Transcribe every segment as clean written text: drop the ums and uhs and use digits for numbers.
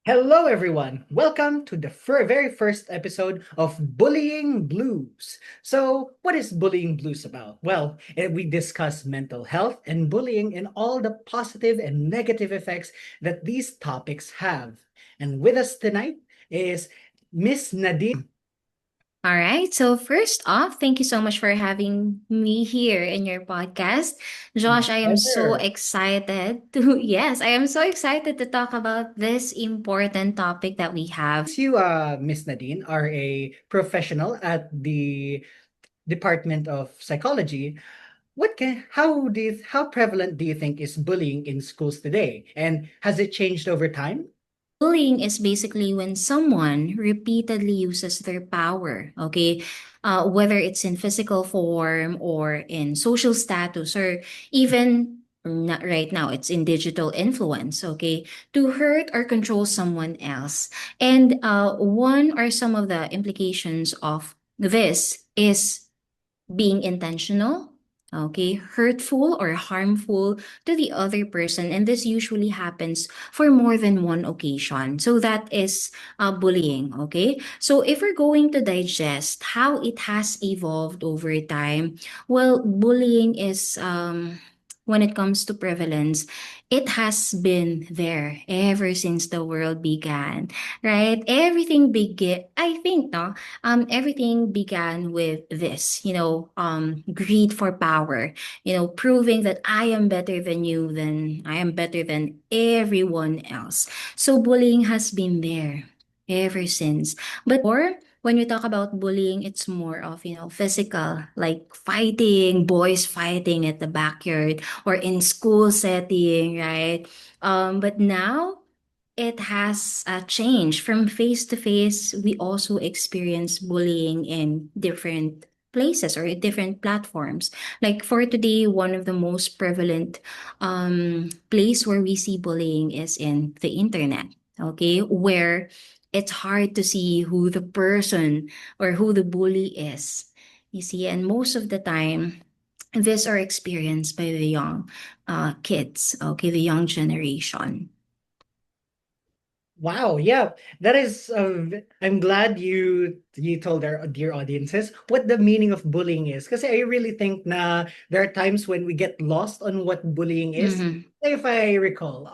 Hello, everyone. Welcome to the very first episode of Bullying Blues. So, what is Bullying Blues about? Well, we discuss mental health and bullying and all the positive and negative effects that these topics have. And with us tonight is Miss Nadine. All right. So first off, thank you so much for having me here in your podcast. My Josh, I am so pleasure. excited to yes, I am so excited to talk about this important topic that we have. Since you, Miss Nadine, are a professional at the Department of Psychology, how prevalent do you think is bullying in schools today? And has it changed over time? Bullying is basically when someone repeatedly uses their power, okay? Whether it's in physical form or in social status or even not right now, it's in digital influence, okay? To hurt or control someone else. And one or some of the implications of this is being intentional, okay, hurtful or harmful to the other person. And this usually happens for more than one occasion. So that is bullying, okay? So if we're going to digest how it has evolved over time, well, bullying is, when it comes to prevalence, it has been there ever since the world began, right? I think, no, everything began with this, greed for power, proving that I am better than you, then I am better than everyone else. So bullying has been there ever since. But before, when we talk about bullying, it's more of, physical, like fighting, boys fighting at the backyard or in school setting, right? But now, it has changed from face to face. We also experience bullying in different places or in different platforms. Like for today, one of the most prevalent place where we see bullying is in the internet. Okay, where it's hard to see who the person or who the bully is. You see, and most of the time, these are experienced by the young kids. Okay, the young generation. Wow, yeah, that is. I'm glad you told our dear audiences what the meaning of bullying is, because I really think na there are times when we get lost on what bullying is. Mm-hmm. If I recall,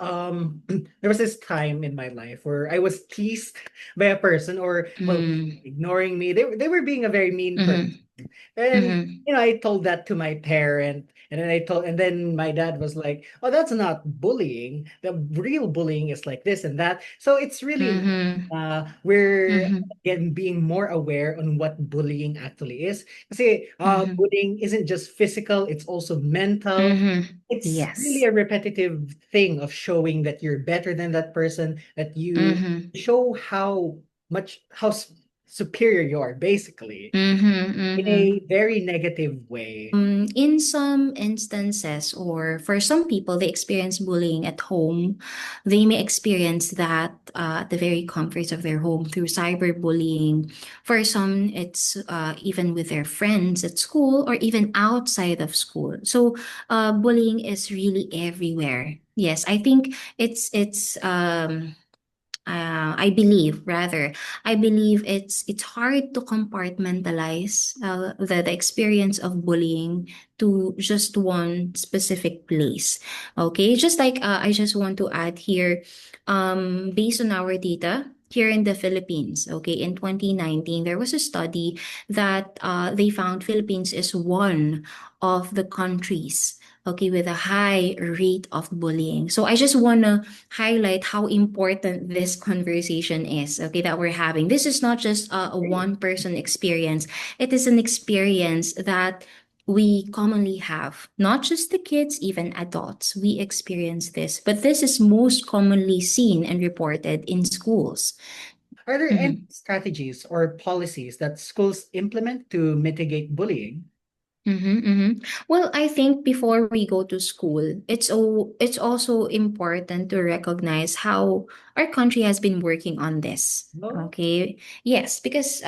there was this time in my life where I was teased by a person, or well, Mm-hmm. ignoring me. They were being a very mean person. Mhm, And mhm, I told that to my parent, and then my dad was like, "Oh, that's not bullying. The real bullying is like this and that." So it's really mhm, we're mhm, again being more aware on what bullying actually is. Kasi mhm, bullying isn't just physical; it's also mental. mhm. It's really Yes. a repetitive thing of showing that you're better than that person, that you Mhm, show how superior you are, basically, mhm, in a mhm. very negative way. In some instances, or for some people, they experience bullying at home. They may experience that at the very comforts of their home through cyberbullying. For some, it's even with their friends at school or even outside of school. So, bullying is really everywhere. Yes, I think I believe it's hard to compartmentalize the experience of bullying to just one specific place. Okay, just like I just want to add here, based on our data here in the Philippines, okay, in 2019, there was a study that they found Philippines is one of the countries, okay, with a high rate of bullying. So I just want to highlight how important this conversation is, okay, that we're having. This is not just a Great. one person experience, it is an experience that we commonly have. Not just the kids, even adults. We experience this, but this is most commonly seen and reported in schools. Are there any Mhm. strategies or policies that schools implement to mitigate bullying? Mm-hmm, mm-hmm. Well, I think before we go to school, it's also important to recognize how our country has been working on this. No. Okay. Yes, because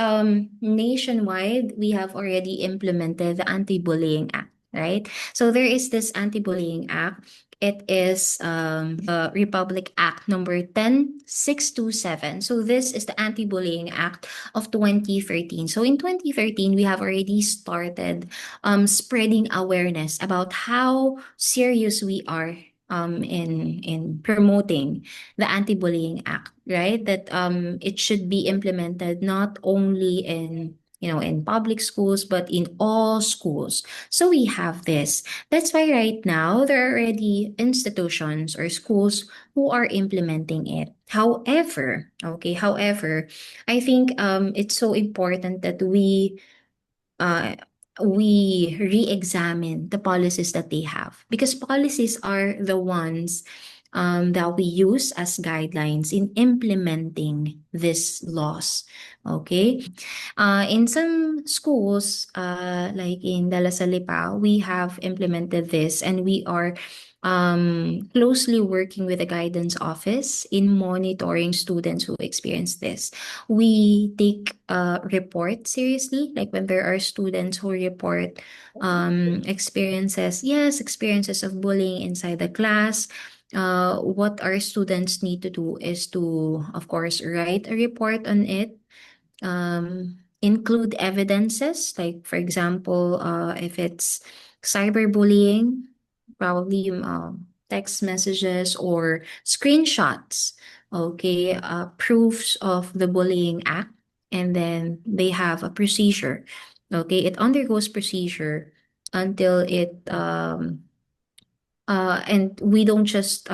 nationwide we have already implemented the Anti-Bullying Act, right? So there is this Anti-Bullying Act, It is the Republic Act number 10627. So this is the Anti-Bullying Act of 2013. So in 2013, we have already started spreading awareness about how serious we are in promoting the Anti-Bullying Act, right? That it should be implemented not only in in public schools, but in all schools. So we have this. That's why right now there are already institutions or schools who are implementing it. However, I think it's so important that uh, we re-examine the policies that they have, because policies are the ones that we use as guidelines in implementing these laws. Okay. In some schools, like in Salle Lipa, we have implemented this, and we are closely working with the guidance office in monitoring students who experience this. We take report seriously, like when there are students who report experiences of bullying inside the class. What our students need to do is to, of course, write a report on it, include evidences, like for example, if it's cyberbullying, probably text messages or screenshots, okay, proofs of the bullying act, and then they have a procedure. Okay, it undergoes procedure until it and we don't just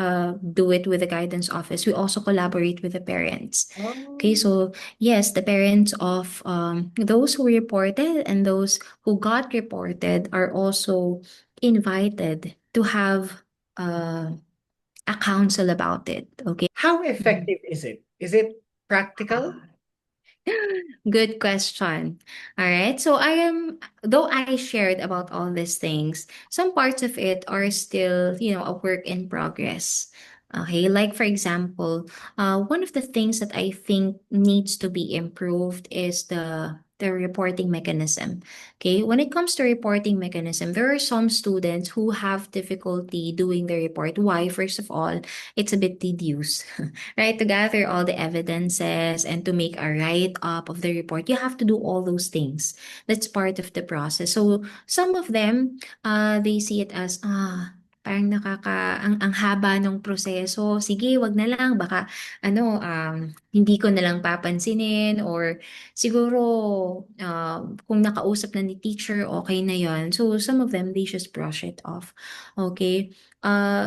do it with the guidance office. We also collaborate with the parents. Okay, Oh, so yes, the parents of those who reported and those who got reported are also invited to have uh, a counsel about it. Okay. how effective is it? Is it practical? Good question. All right. So though I shared about all these things, some parts of it are still, a work in progress. Okay. Like, for example, one of the things that I think needs to be improved is the reporting mechanism. Okay. When it comes to reporting mechanism, there are some students who have difficulty doing the report. Why? First of all, it's a bit tedious. Right? To gather all the evidences and to make a write up of the report, you have to do all those things. That's part of the process. So some of them, they see it as, parang ang haba ng proseso. Sige, wag na lang. Baka, hindi ko na lang papansinin, or siguro, kung nakausap na ni teacher, okay na yon. So some of them, they just brush it off. Okay?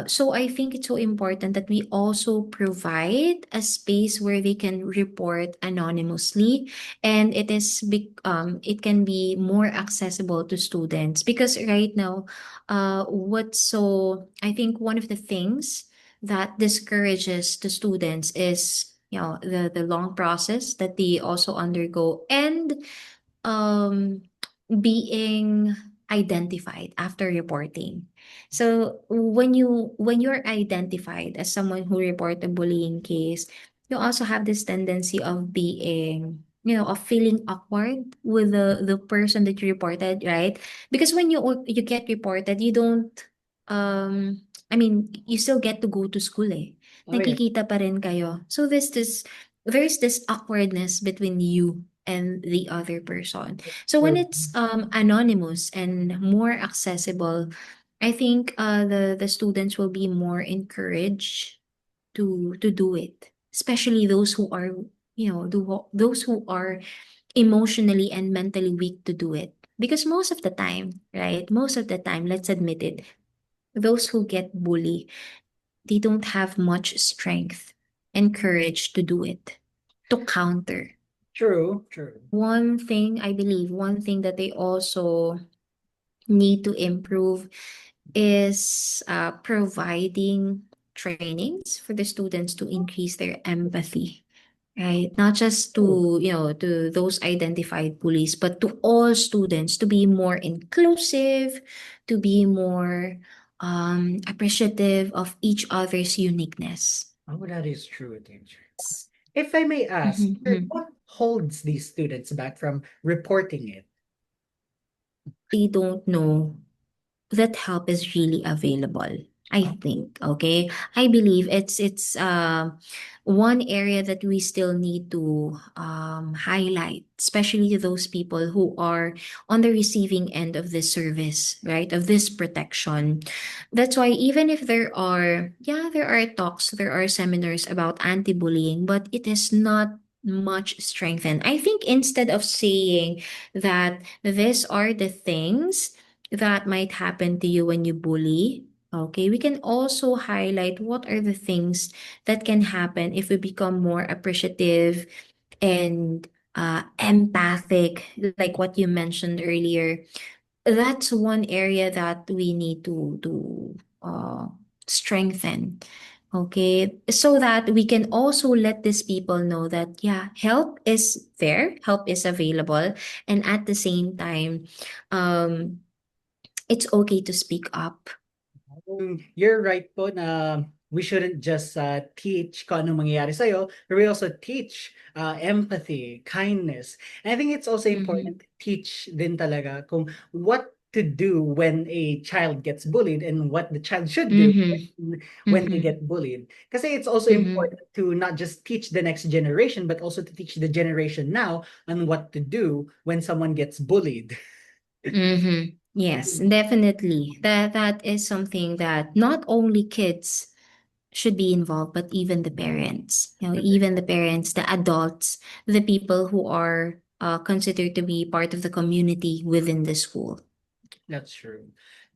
So I think it's so important that we also provide a space where they can report anonymously, and it can be more accessible to students, because right now, I think one of the things that discourages the students is, the long process that they also undergo, and um, being identified after reporting. So when you're identified as someone who report a bullying case, you also have this tendency of being, of feeling awkward with the person that you reported, right? Because when you get reported, you don't I mean, you still get to go to school eh. Oh, yeah. Nagkikita pa rin kayo. So there's this awkwardness between you and the other person. So when True. it's anonymous and more accessible, I think the students will be more encouraged to do it, especially those who are, those who are emotionally and mentally weak to do it. Because most of the time, right? Most of the time, let's admit it, those who get bullied, they don't have much strength and courage to do it, to counter. True. True. One thing that they also need to improve is providing trainings for the students to increase their empathy, right? Not just True. to those identified bullies, but to all students, to be more inclusive, to be more appreciative of each other's uniqueness. Oh, that is true, teacher. If I may ask, Mhm, mhm. what holds these students back from reporting it? They don't know that help is really available. I think, okay? I believe it's one area that we still need to highlight, especially to those people who are on the receiving end of this service, right? Of this protection. That's why even if there are, yeah, there are talks, there are seminars about anti-bullying, but it is not much strengthened. I think instead of saying that these are the things that might happen to you when you bully, okay, we can also highlight what are the things that can happen if we become more appreciative and empathic, like what you mentioned earlier. That's one area that we need to strengthen. Okay, so that we can also let these people know that yeah, help is there, help is available, and at the same time, um, it's okay to speak up. You're right po na we shouldn't just teach kung anong mangyayari sa'yo, but we also teach empathy, kindness. And I think it's also Mm-hmm. important to teach din talaga kung what to do when a child gets bullied and what the child should do Mm-hmm. when they Mm-hmm. get bullied. Kasi it's also Mm-hmm. important to not just teach the next generation, but also to teach the generation now on what to do when someone gets bullied. Mm-hmm. Yes, definitely. That is something that not only kids should be involved, but even the parents. You know, even the parents, the adults, the people who are considered to be part of the community within the school. That's true.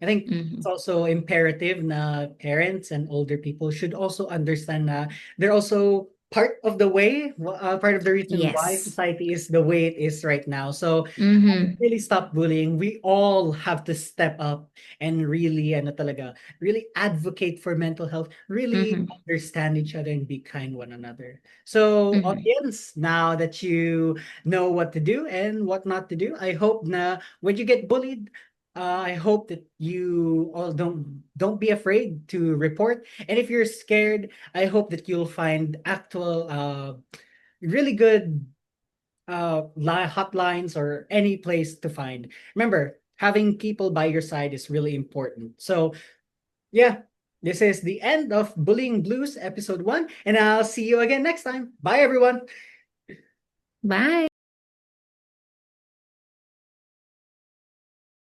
I think it's Mm-hmm. also imperative na parents and older people should also understand na they're also part of the way, part of the reason why Yes. society is the way it is right now. So Mm-hmm. really stop bullying. We all have to step up and really, ano talaga, really advocate for mental health, really Mm-hmm. understand each other and be kind one another. So Mm-hmm. audience, now that you know what to do and what not to do, I hope na when you get bullied, I hope that you all don't be afraid to report. And if you're scared, I hope that you'll find actual really good hotlines or any place to find. Remember, having people by your side is really important. So yeah, this is the end of Bullying Blues episode 1, and I'll see you again next time. Bye everyone. Bye.